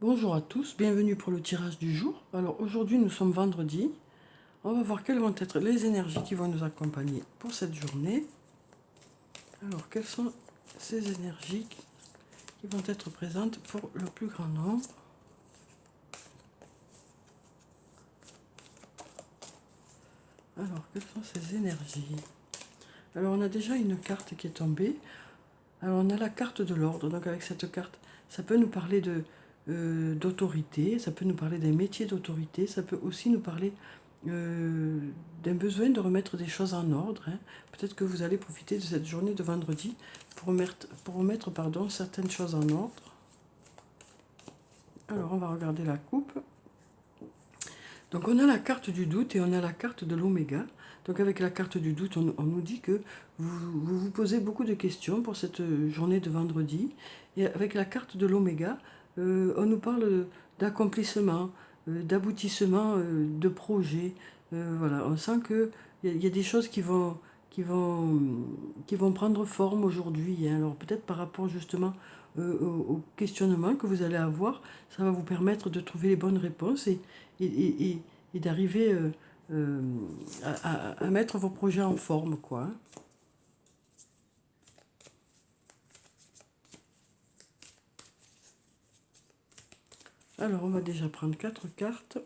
Bonjour à tous, bienvenue pour le tirage du jour. Alors aujourd'hui nous sommes vendredi. On va voir quelles vont être les énergies qui vont nous accompagner pour cette journée. Alors quelles sont ces énergies qui vont être présentes pour le plus grand nombre? Alors quelles sont ces énergies? Alors on a déjà une carte qui est tombée. Alors on a la carte de l'ordre. Donc avec cette carte, ça peut nous parler d'autorité, ça peut nous parler d'un métier d'autorité, ça peut aussi nous parler d'un besoin de remettre des choses en ordre. Peut-être que vous allez profiter de cette journée de vendredi pour remettre certaines choses en ordre. Alors on va regarder la coupe. Donc on a la carte du doute et on a la carte de l'oméga. Donc avec la carte du doute, on nous dit que vous posez beaucoup de questions pour cette journée de vendredi. Et avec la carte de l'oméga, on nous parle d'accomplissement, d'aboutissement de projets. Voilà, on sent qu'il y a des choses qui vont, qui vont prendre forme aujourd'hui. Alors peut-être par rapport justement au questionnement que vous allez avoir, ça va vous permettre de trouver les bonnes réponses et d'arriver à mettre vos projets en forme, quoi. Alors, on va déjà prendre 4 cartes.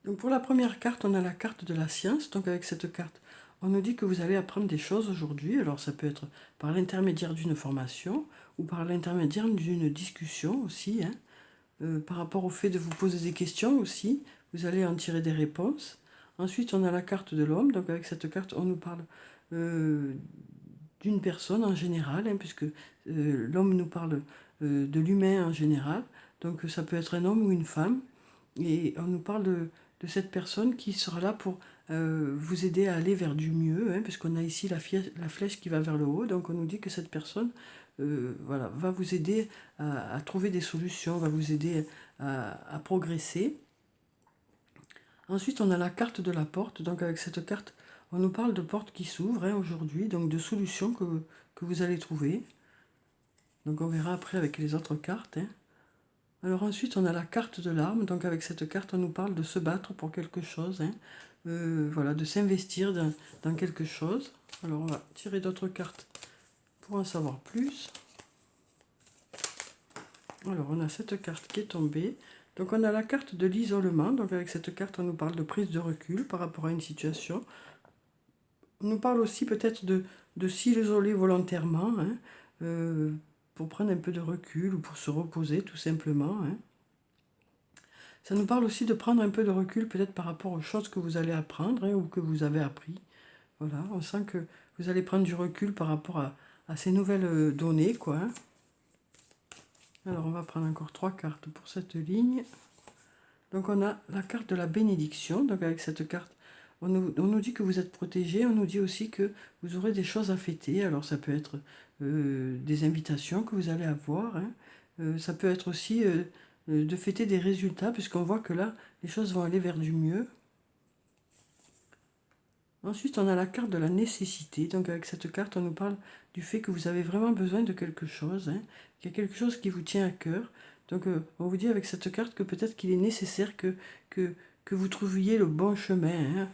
Donc, pour la première carte, on a la carte de la science. Donc, avec cette carte, on nous dit que vous allez apprendre des choses aujourd'hui. Alors, ça peut être par l'intermédiaire d'une formation ou par l'intermédiaire d'une discussion aussi, hein. Par rapport au fait de vous poser des questions aussi, vous allez en tirer des réponses. Ensuite, on a la carte de l'homme. Donc, avec cette carte, on nous parle d'une personne en général, hein, puisque l'homme nous parle de l'humain en général. Donc, ça peut être un homme ou une femme. Et on nous parle de cette personne qui sera là pour vous aider à aller vers du mieux, hein, puisqu'on a ici la flèche qui va vers le haut. Donc, on nous dit que cette personne voilà, va vous aider à trouver des solutions, va vous aider à progresser. Ensuite, on a la carte de la porte. Donc, avec cette carte, on nous parle de portes qui s'ouvrent, hein, aujourd'hui, donc de solutions que vous allez trouver. Donc, on verra après avec les autres cartes, hein. Alors ensuite, on a la carte de l'arme. Donc, avec cette carte, on nous parle de se battre pour quelque chose, hein. Voilà, de s'investir dans quelque chose. Alors, on va tirer d'autres cartes pour en savoir plus. Alors, on a cette carte qui est tombée. Donc, on a la carte de l'isolement. Donc, avec cette carte, on nous parle de prise de recul par rapport à une situation. On nous parle aussi peut-être de s'isoler volontairement, hein, pour prendre un peu de recul ou pour se reposer tout simplement, hein. Ça nous parle aussi de prendre un peu de recul peut-être par rapport aux choses que vous allez apprendre, hein, ou que vous avez appris. Voilà, on sent que vous allez prendre du recul par rapport à ces nouvelles données, quoi, hein. Alors, on va prendre encore 3 cartes pour cette ligne. Donc, on a la carte de la bénédiction. Donc, avec cette carte, on nous dit que vous êtes protégé. On nous dit aussi que vous aurez des choses à fêter. Alors, ça peut être des invitations que vous allez avoir, hein. Ça peut être aussi de fêter des résultats, puisqu'on voit que là, les choses vont aller vers du mieux. Ensuite, on a la carte de la nécessité. Donc, avec cette carte, on nous parle du fait que vous avez vraiment besoin de quelque chose, hein, qu'il y a quelque chose qui vous tient à cœur. Donc, on vous dit avec cette carte que peut-être qu'il est nécessaire que vous trouviez le bon chemin, hein.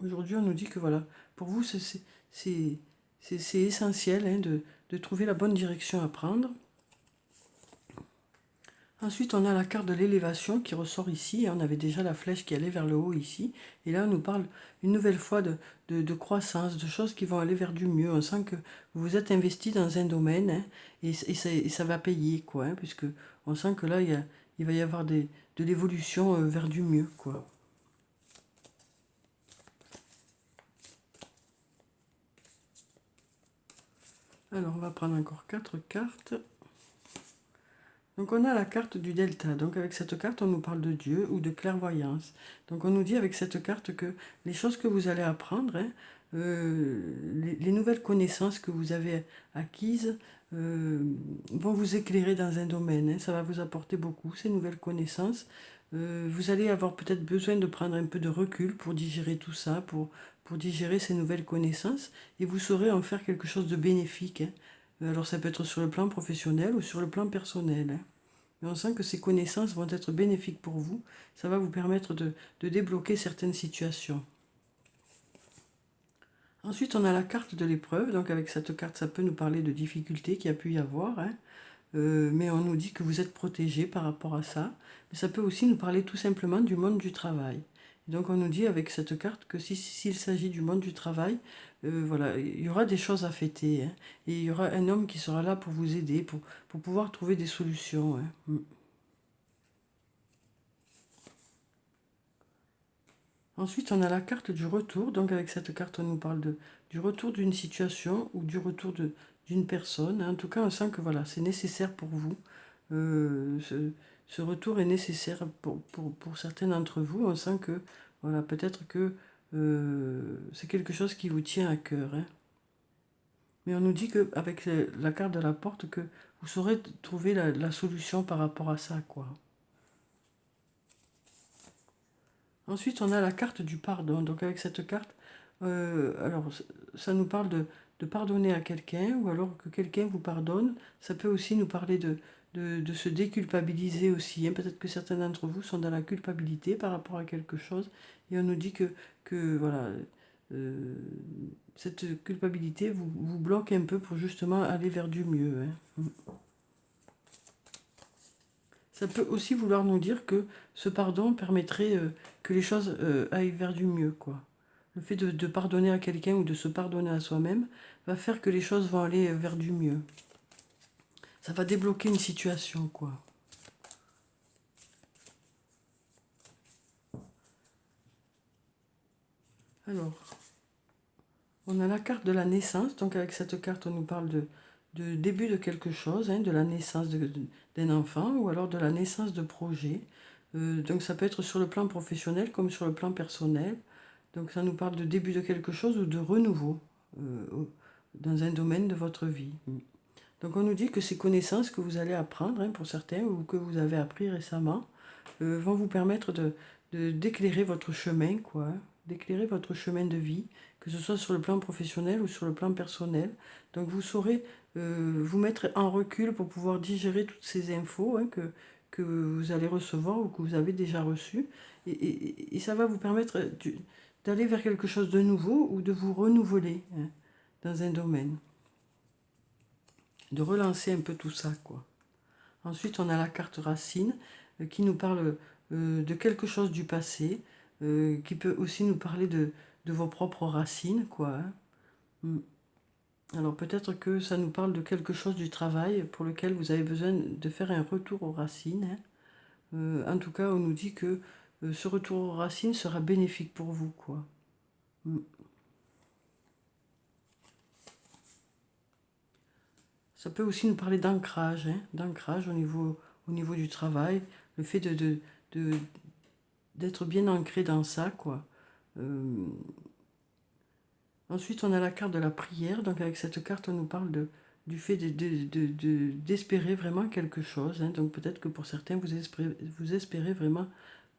Aujourd'hui, on nous dit que voilà, pour vous, c'est essentiel, hein, de trouver la bonne direction à prendre. Ensuite, on a la carte de l'élévation qui ressort ici. On avait déjà la flèche qui allait vers le haut ici. Et là, on nous parle une nouvelle fois de croissance, de choses qui vont aller vers du mieux. On sent que vous vous êtes investi dans un domaine, hein, et ça va payer, quoi, hein, puisque on sent que là, il va y avoir de l'évolution vers du mieux, quoi. Alors, on va prendre encore 4 cartes. Donc on a la carte du delta. Donc avec cette carte, on nous parle de Dieu ou de clairvoyance. Donc on nous dit avec cette carte que les choses que vous allez apprendre, hein, les nouvelles connaissances que vous avez acquises vont vous éclairer dans un domaine, hein. Ça va vous apporter beaucoup, ces nouvelles connaissances. Vous allez avoir peut-être besoin de prendre un peu de recul pour digérer tout ça, pour digérer ces nouvelles connaissances. Et vous saurez en faire quelque chose de bénéfique, hein. Alors ça peut être sur le plan professionnel ou sur le plan personnel, hein. Mais on sent que ces connaissances vont être bénéfiques pour vous. Ça va vous permettre de débloquer certaines situations. Ensuite, on a la carte de l'épreuve. Donc avec cette carte, ça peut nous parler de difficultés qu'il y a pu y avoir, hein. Mais on nous dit que vous êtes protégé par rapport à ça. Mais ça peut aussi nous parler tout simplement du monde du travail. Et donc on nous dit avec cette carte que s'il s'agit du monde du travail, voilà, il y aura des choses à fêter, hein. Et il y aura un homme qui sera là pour vous aider, pour pouvoir trouver des solutions, hein. Ensuite, on a la carte du retour. Donc avec cette carte, on nous parle du retour d'une situation ou du retour d'une personne. En tout cas, on sent que voilà, c'est nécessaire pour vous. Ce retour est nécessaire pour certains d'entre vous. On sent que voilà, peut-être que c'est quelque chose qui vous tient à cœur, hein. Mais on nous dit qu'avec la carte de la porte, que vous saurez trouver la solution par rapport à ça, quoi. Ensuite, on a la carte du pardon. Donc avec cette carte, alors ça nous parle de pardonner à quelqu'un ou alors que quelqu'un vous pardonne. Ça peut aussi nous parler de se déculpabiliser aussi, hein. Peut-être que certains d'entre vous sont dans la culpabilité par rapport à quelque chose et on nous dit que voilà, euh, cette culpabilité vous bloque un peu pour justement aller vers du mieux, hein. Ça peut aussi vouloir nous dire que ce pardon permettrait que les choses aillent vers du mieux, quoi. Le fait de pardonner à quelqu'un ou de se pardonner à soi-même va faire que les choses vont aller vers du mieux. Ça va débloquer une situation, quoi. Alors, on a la carte de la naissance. Donc avec cette carte, on nous parle de début de quelque chose, hein, de la naissance d'un enfant ou alors de la naissance de projets. Donc ça peut être sur le plan professionnel comme sur le plan personnel. Donc ça nous parle de début de quelque chose ou de renouveau dans un domaine de votre vie. Donc on nous dit que ces connaissances que vous allez apprendre, hein, pour certains, ou que vous avez appris récemment, vont vous permettre d'éclairer votre chemin, quoi, hein, d'éclairer votre chemin de vie, que ce soit sur le plan professionnel ou sur le plan personnel. Donc vous saurez vous mettre en recul pour pouvoir digérer toutes ces infos, hein, que vous allez recevoir ou que vous avez déjà reçues. Et ça va vous permettre d'aller vers quelque chose de nouveau ou de vous renouveler, hein, dans un domaine. De relancer un peu tout ça, quoi. Ensuite, on a la carte racine qui nous parle de quelque chose du passé, qui peut aussi nous parler de vos propres racines, quoi, hein. Mm. Alors peut-être que ça nous parle de quelque chose du travail pour lequel vous avez besoin de faire un retour aux racines, hein. En tout cas, on nous dit que ce retour aux racines sera bénéfique pour vous, quoi. Mm. Ça peut aussi nous parler d'ancrage, hein, d'ancrage au niveau du travail, le fait de- d'être bien ancré dans ça, quoi. Euh, Ensuite, on a la carte de la prière. Donc avec cette carte, on nous parle du fait d'espérer vraiment quelque chose, hein. Donc peut-être que pour certains, vous espérez vraiment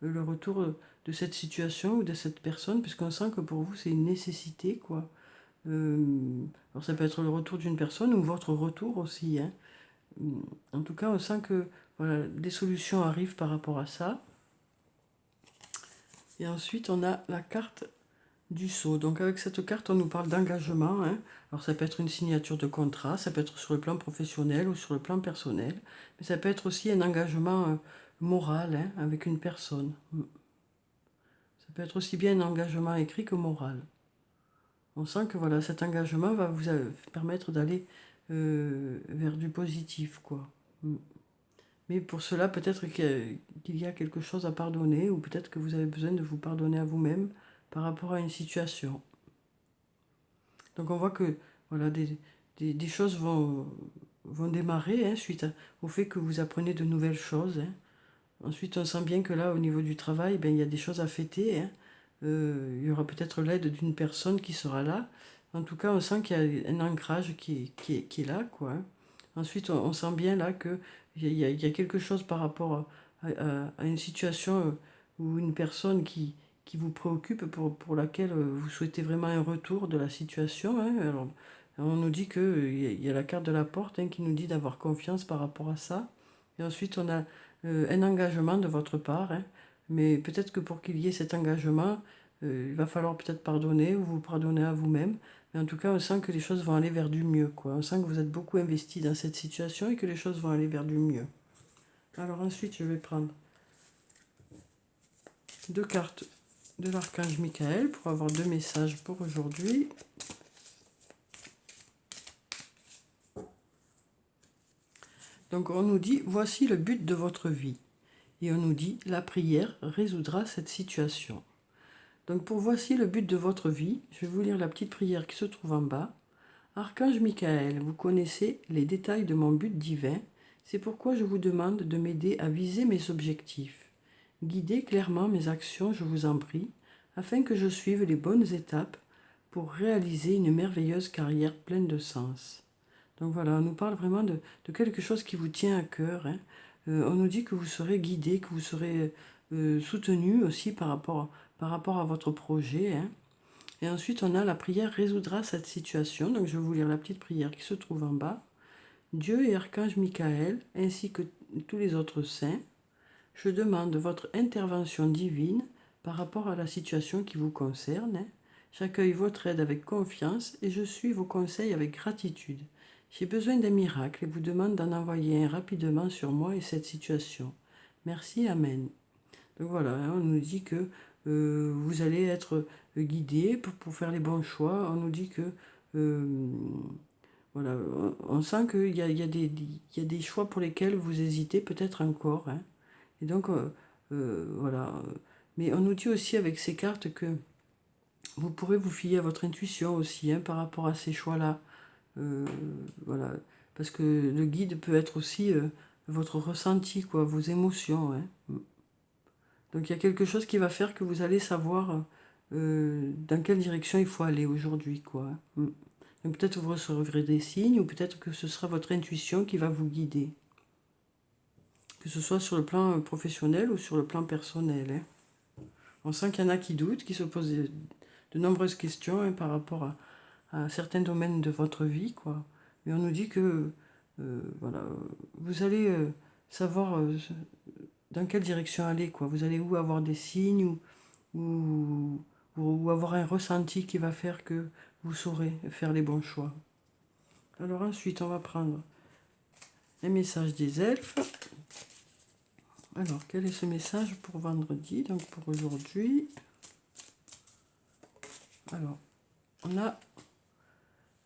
le retour de cette situation ou de cette personne, puisqu'on sent que pour vous, c'est une nécessité, quoi. Alors ça peut être le retour d'une personne ou votre retour aussi, hein. En tout cas, on sent que voilà, des solutions arrivent par rapport à ça. Et ensuite, on a la carte du sceau. Donc avec cette carte, on nous parle d'engagement, hein. Alors ça peut être une signature de contrat, ça peut être sur le plan professionnel ou sur le plan personnel, mais ça peut être aussi un engagement moral, hein, avec une personne. Ça peut être aussi bien un engagement écrit que moral. On sent que voilà, cet engagement va vous permettre d'aller vers du positif, quoi. Mm. Mais pour cela, peut-être qu'il y a quelque chose à pardonner, ou peut-être que vous avez besoin de vous pardonner à vous-même par rapport à une situation. Donc on voit que voilà, des choses vont démarrer, hein, au fait que vous apprenez de nouvelles choses, hein. Ensuite, on sent bien que là, au niveau du travail, ben, il y a des choses à fêter, hein. Il y aura peut-être l'aide d'une personne qui sera là. En tout cas, on sent qu'il y a un ancrage qui est là, quoi, hein. Ensuite, on sent bien là qu'il y a quelque chose par rapport à une situation ou une personne qui vous préoccupe, pour laquelle vous souhaitez vraiment un retour de la situation, hein. Alors, On nous dit qu'il y a la carte de la porte qui nous dit d'avoir confiance par rapport à ça. Et ensuite, on a un engagement de votre part. Mais peut-être que pour qu'il y ait cet engagement, il va falloir peut-être pardonner ou vous pardonner à vous-même. Mais en tout cas, on sent que les choses vont aller vers du mieux, quoi. On sent que vous êtes beaucoup investi dans cette situation et que les choses vont aller vers du mieux. Alors ensuite, je vais prendre 2 cartes de l'archange Michael pour avoir 2 messages pour aujourd'hui. Donc on nous dit, voici le but de votre vie. Et on nous dit, la prière résoudra cette situation. Donc pour voici le but de votre vie, je vais vous lire la petite prière qui se trouve en bas. Archange Michael, vous connaissez les détails de mon but divin, c'est pourquoi je vous demande de m'aider à viser mes objectifs. Guidez clairement mes actions, je vous en prie, afin que je suive les bonnes étapes pour réaliser une merveilleuse carrière pleine de sens. Donc voilà, on nous parle vraiment de quelque chose qui vous tient à cœur. On nous dit que vous serez guidé, que vous serez soutenu aussi par rapport à votre projet. Et ensuite, on a la prière résoudra cette situation. Donc je vais vous lire la petite prière qui se trouve en bas. Dieu et Archange Michael, ainsi que tous les autres saints, je demande votre intervention divine par rapport à la situation qui vous concerne. J'accueille votre aide avec confiance et je suis vos conseils avec gratitude. J'ai besoin d'un miracle et vous demande d'en envoyer un rapidement sur moi et cette situation. Merci, Amen. Donc voilà, on nous dit que vous allez être guidé pour faire les bons choix. On nous dit que voilà, on sent qu'il y a des choix pour lesquels vous hésitez peut-être encore. Et donc voilà. Mais on nous dit aussi avec ces cartes que vous pourrez vous fier à votre intuition aussi par rapport à ces choix-là. Voilà, parce que le guide peut être aussi votre ressenti, quoi, vos émotions. Donc il y a quelque chose qui va faire que vous allez savoir dans quelle direction il faut aller aujourd'hui, quoi. Donc peut-être vous recevrez des signes ou peut-être que ce sera votre intuition qui va vous guider. Que ce soit sur le plan professionnel ou sur le plan personnel. On sent qu'il y en a qui doutent, qui se posent de nombreuses questions par rapport à certains domaines de votre vie, quoi. Mais on nous dit que voilà, vous allez savoir dans quelle direction aller, quoi. Vous allez où avoir des signes ou avoir un ressenti qui va faire que vous saurez faire les bons choix. Alors ensuite, on va prendre un message des elfes. Alors, quel est ce message pour vendredi, donc pour aujourd'hui? Alors, on a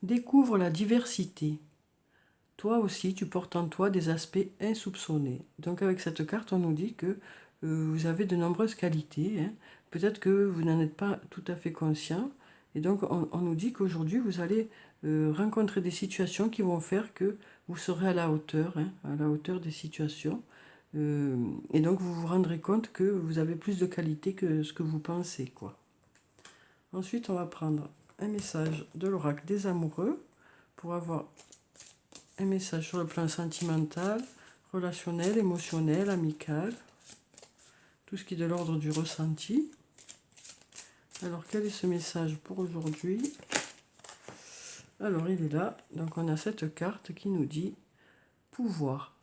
découvre la diversité. Toi aussi, tu portes en toi des aspects insoupçonnés. Donc avec cette carte, on nous dit que vous avez de nombreuses qualités. Peut-être que vous n'en êtes pas tout à fait conscient. Et donc on nous dit qu'aujourd'hui, vous allez rencontrer des situations qui vont faire que vous serez à la hauteur des situations. Et donc vous vous rendrez compte que vous avez plus de qualité que ce que vous pensez, quoi. Ensuite, on va prendre un message de l'oracle des amoureux pour avoir un message sur le plan sentimental, relationnel, émotionnel, amical, tout ce qui est de l'ordre du ressenti. Alors, quel est ce message pour aujourd'hui? Alors, il est là. Donc, on a cette carte qui nous dit pouvoir.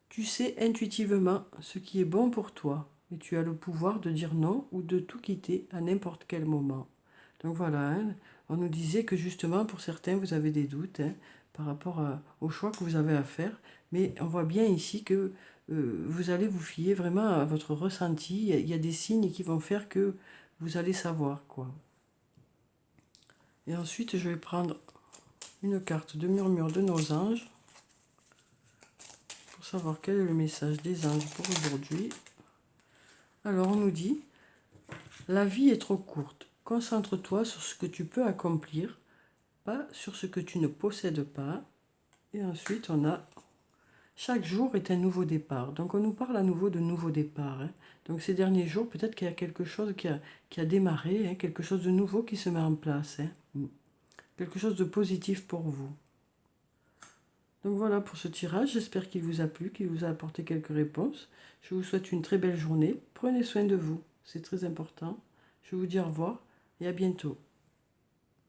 Tu sais intuitivement ce qui est bon pour toi, et tu as le pouvoir de dire non ou de tout quitter à n'importe quel moment. Donc voilà, on nous disait que justement pour certains vous avez des doutes par rapport au choix que vous avez à faire, mais on voit bien ici que vous allez vous fier vraiment à votre ressenti. Il y a des signes qui vont faire que vous allez savoir, quoi. Et ensuite je vais prendre une carte de murmure de nos anges pour savoir quel est le message des anges pour aujourd'hui. Alors on nous dit, la vie est trop courte, concentre-toi sur ce que tu peux accomplir, pas sur ce que tu ne possèdes pas. Et ensuite on a, chaque jour est un nouveau départ. Donc on nous parle à nouveau de nouveau départ. Donc ces derniers jours, peut-être qu'il y a quelque chose qui a démarré, quelque chose de nouveau qui se met en place. Quelque chose de positif pour vous. Donc voilà pour ce tirage, j'espère qu'il vous a plu, qu'il vous a apporté quelques réponses. Je vous souhaite une très belle journée, prenez soin de vous, c'est très important. Je vous dis au revoir et à bientôt.